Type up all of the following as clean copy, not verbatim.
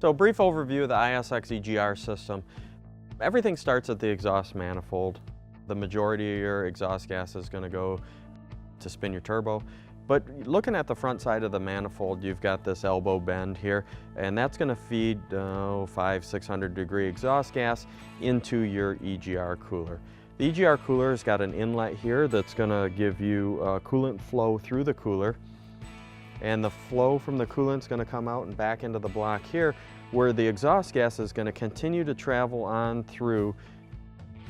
So, brief overview of the ISX EGR system. Everything starts at the exhaust manifold. The majority of your exhaust gas is going to go to spin your turbo. But looking at the front side of the manifold, you've got this elbow bend here, and that's going to feed 500–600 degree exhaust gas into your EGR cooler. The EGR cooler has got an inlet here that's going to give you coolant flow through the cooler. And the flow from the coolant is going to come out and back into the block here, where the exhaust gas is going to continue to travel on through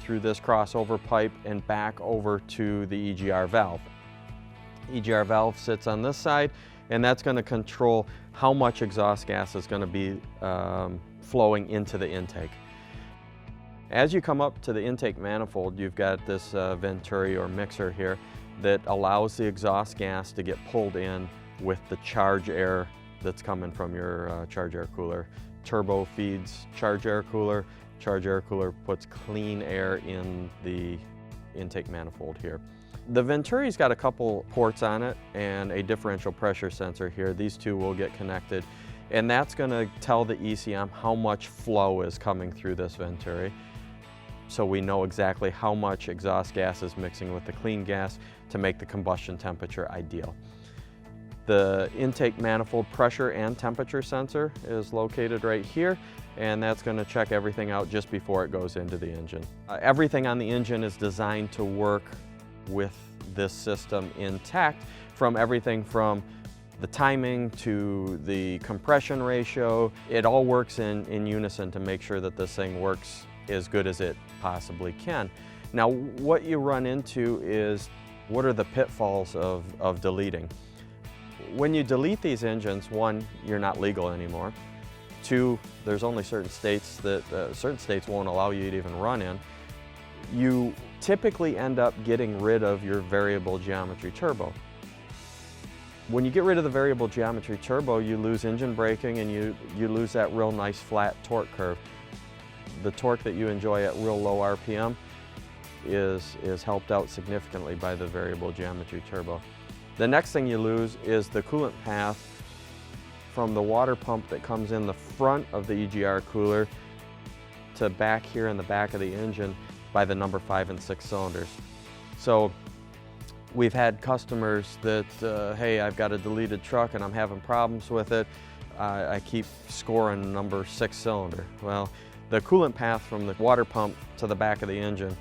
this crossover pipe and back over to the EGR valve. EGR valve sits on this side, and that's going to control how much exhaust gas is going to be flowing into the intake. As you come up to the intake manifold, you've got this venturi or mixer here that allows the exhaust gas to get pulled in with the charge air that's coming from your charge air cooler. Turbo feeds charge air cooler puts clean air in the intake manifold here. The venturi's got a couple ports on it and a differential pressure sensor here. These two will get connected, and that's going to tell the ECM how much flow is coming through this venturi, so we know exactly how much exhaust gas is mixing with the clean gas to make the combustion temperature ideal. The intake manifold pressure and temperature sensor is located right here, and that's going to check everything out just before it goes into the engine. Everything on the engine is designed to work with this system intact, from everything from the timing to the compression ratio. It all works in unison to make sure that this thing works as good as it possibly can. Now, what you run into is, what are the pitfalls of deleting? When you delete these engines, one, you're not legal anymore. Two, there's only certain states that certain states won't allow you to even run in. You typically end up getting rid of your variable geometry turbo. When you get rid of the variable geometry turbo, you lose engine braking, and you lose that real nice flat torque curve. The torque that you enjoy at real low RPM is helped out significantly by the variable geometry turbo. The next thing you lose is the coolant path from the water pump that comes in the front of the EGR cooler to back here in the back of the engine by the number 5 and 6 cylinders. So we've had customers that, hey, I've got a deleted truck and I'm having problems with it. I keep scoring number 6 cylinder. Well, the coolant path from the water pump to the back of the engine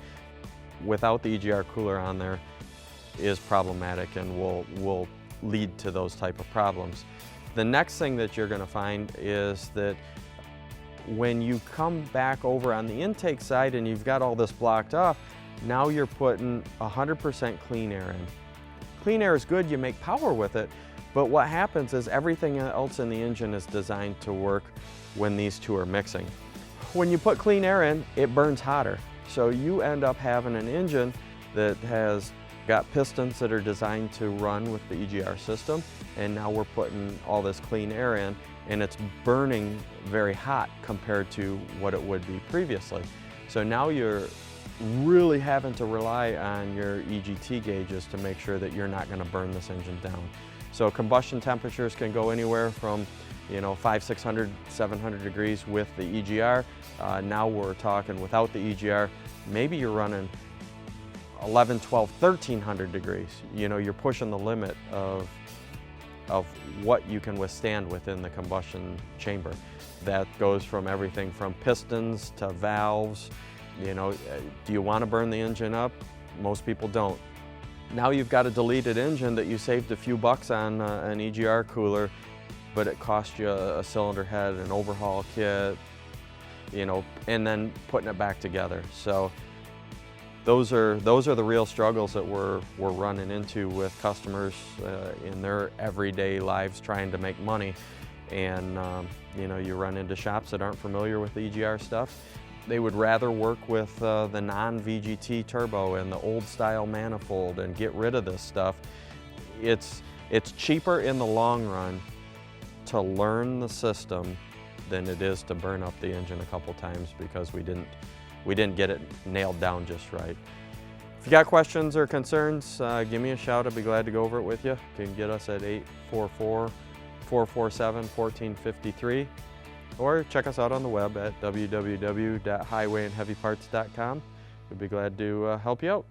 without the EGR cooler on there is problematic and will lead to those type of problems. The next thing that you're going to find is that when you come back over on the intake side and you've got all this blocked off, now you're putting 100% clean air in. Clean air is good, you make power with it, but what happens is everything else in the engine is designed to work when these two are mixing. When you put clean air in, it burns hotter. So you end up having an engine that has got pistons that are designed to run with the EGR system, and now we're putting all this clean air in, and it's burning very hot compared to what it would be previously. So now you're really having to rely on your EGT gauges to make sure that you're not going to burn this engine down. So combustion temperatures can go anywhere from 500–600, 700 degrees with the EGR. Now we're talking without the EGR, maybe you're running 11, 12, 1300 degrees. You're pushing the limit of what you can withstand within the combustion chamber. That goes from everything from pistons to valves. Do you want to burn the engine up? Most people don't. Now you've got a deleted engine that you saved a few bucks on an EGR cooler, but it cost you a cylinder head, an overhaul kit, and then putting it back together. So those are the real struggles that we're running into with customers in their everyday lives trying to make money. And you run into shops that aren't familiar with the EGR stuff. They would rather work with the non-VGT turbo and the old style manifold and get rid of this stuff. It's cheaper in the long run to learn the system than it is to burn up the engine a couple times because we didn't get it nailed down just right. If you got questions or concerns, give me a shout. I'd be glad to go over it with you. You can get us at 844-447-1453. or check us out on the web at www.highwayandheavyparts.com. We'd be glad to help you out.